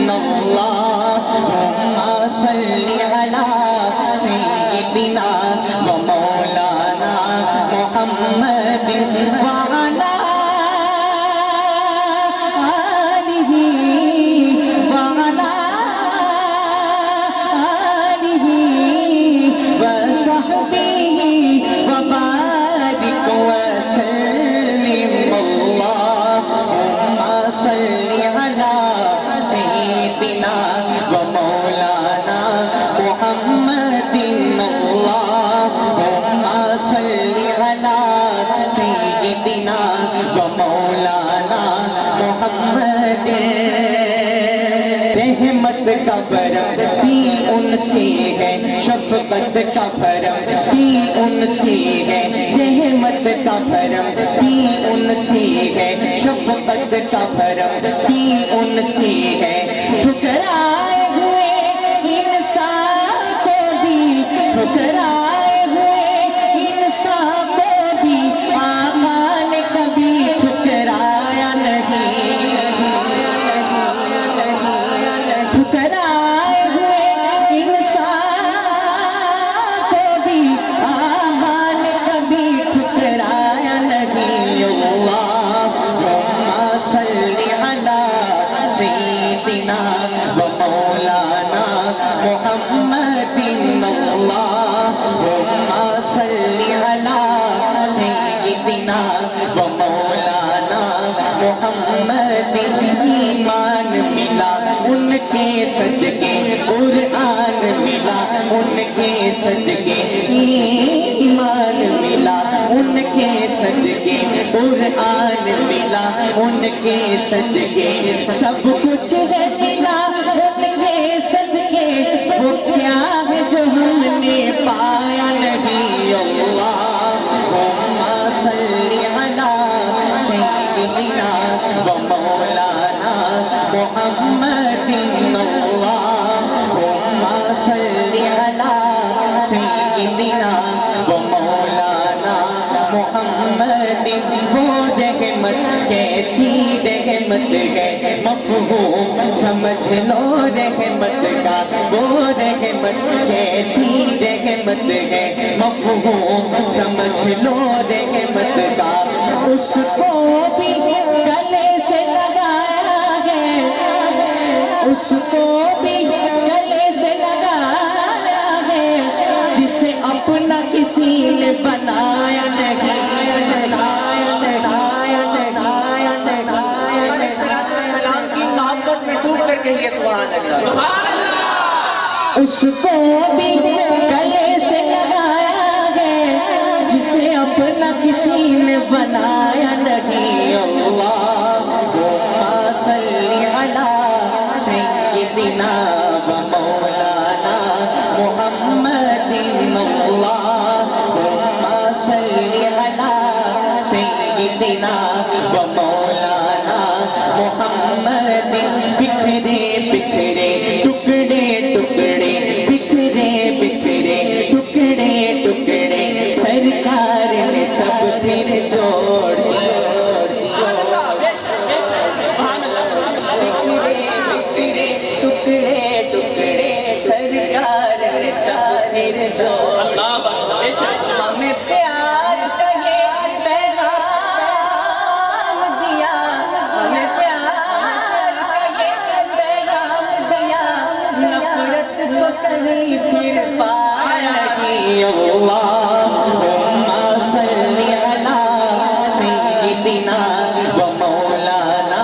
اللهم صل على سيدنا ومولانا محمد وعلى آله وصحبه وبارك وسلم اللهم صل على سيدنا ومولانا محمد اللهم صل على سيدنا ومولانا محمد رحمت کا برم بھی ان سے ہے شفقت کا برم بھی ان سے ہے رحمت کا برم بھی ان سے ہے شفقت کا برم بھی ان سے ہے ٹھکرائے ہوئے انسان کو بھی ٹھکرائے ہوئے انسان کو بھی آقا نے کبھی ٹھکرایا نہیں ٹھکرائے ہوئے انسان کو بھی آقا نے کبھی ٹھکرایا نہیں اللہم صل علی سیدنا و مولانا محمد اللہم صل علی سیدنا و مولانا محمد ایمان ملا ان کے صدقے قرآن ملا ان کے صدقے ایمان ملا ان کے صدقے قرآن ملا ان کے صدقے سب کچھ ہے ملا ان کے صدقے وہ کیا ہے جو ہم نے پایا نہیں اللہم صل علی سیدنا و مولانا محمد اللہم صل علی سیدنا و مولانا محمد وہ رحمت کیسی رحمت ہے مفہوم سمجھ لو رحمت کا وہ رحمت کیسی رحمت ہے مفہوم سمجھ لو رحمت کا اس کو بھی گلے سے لگایا ہے اس کو بھی گلے سے لگایا ہے جسے اپنا کسی نے بنایا نہیں السلام کی محبت میں ڈوب کر کہیے سبحان اللہ اس کو بھی گلے سے لگایا ہے جسے اپنا کسی نے بنایا نہیں اللہم صل علی سیدنا و مولانا محمد اللہم صل علی سیدنا و مولانا محمد بکھرے بکھرے ٹکڑے ٹکڑے بکھرے بکھرے ٹکڑے ٹکڑے سرکار نے سب پھر جوڑ بکھرے بکھرے ٹکڑے ٹکڑے سرکار نے سب پھر جوڑ ہمیں پیار کا یہ پیغام دیا ہمیں پیار کا یہ پیغام دیا نفرت کو کہیں پھر پایا نہیں اللہم صل علی سیدنا و مولانا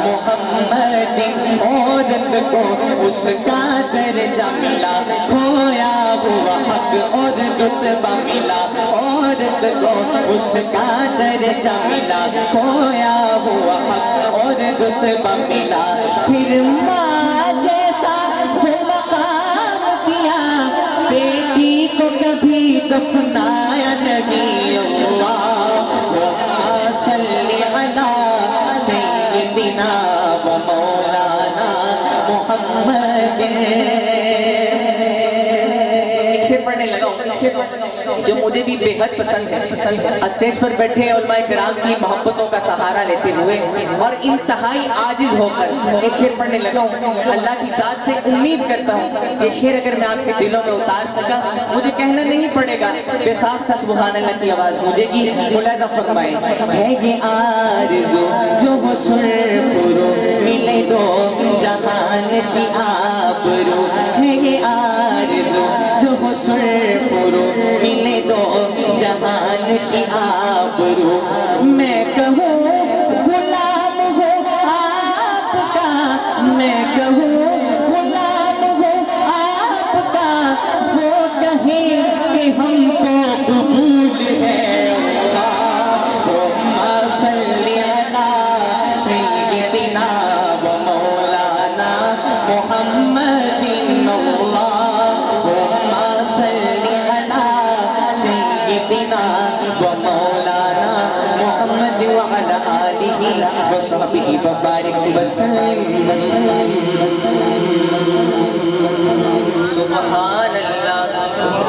محمد عورت کو اس کا درجہ ملا کھویا ہوا حق اور رتبہ ملا عورت کو اس کا درجہ ملا کھویا ہوا حق اور رتبہ ملا پھر ماں جیسا وہ مقام دیا بیٹی کو کبھی دفنایا نہیں اللہم صل علی سیدنا و مولانا محمد ایک شعر پڑھنے لگا ہوں جو مجھے بھی بے حد پسند ہے. اسٹیج پر بیٹھے علماء کرام کی محبتوں کا سہارا لیتے ہوئے اور انتہائی عاجز ہو کر ایک شعر پڑھنے لگا ہوں. اللہ کی ذات سے امید کرتا ہوں یہ شعر اگر میں آپ کے دلوں میں اتار سکا مجھے کہنا نہیں پڑے گا, بے صاف تھا سبحان اللہ کی آواز مجھے کی. ملاحظہ فرمائیں. ہے یہ آرزو جو وہ سر پرو ملے دو جہان کی آبرو, ہے یہ آرزو جو وہ سر پرو ملے دو جہان کی آبرو. میں کہوں غلام ہوں آپ کا, میں کہوں غلام ہوں آپ کا, وہ کہیں کہ ہم کو قبول ہے. محمد اللہم صلی علی سیدنا و مولانا محمد وعلی آلہ و صحبہ وبارک وسلم. سبحان اللہ.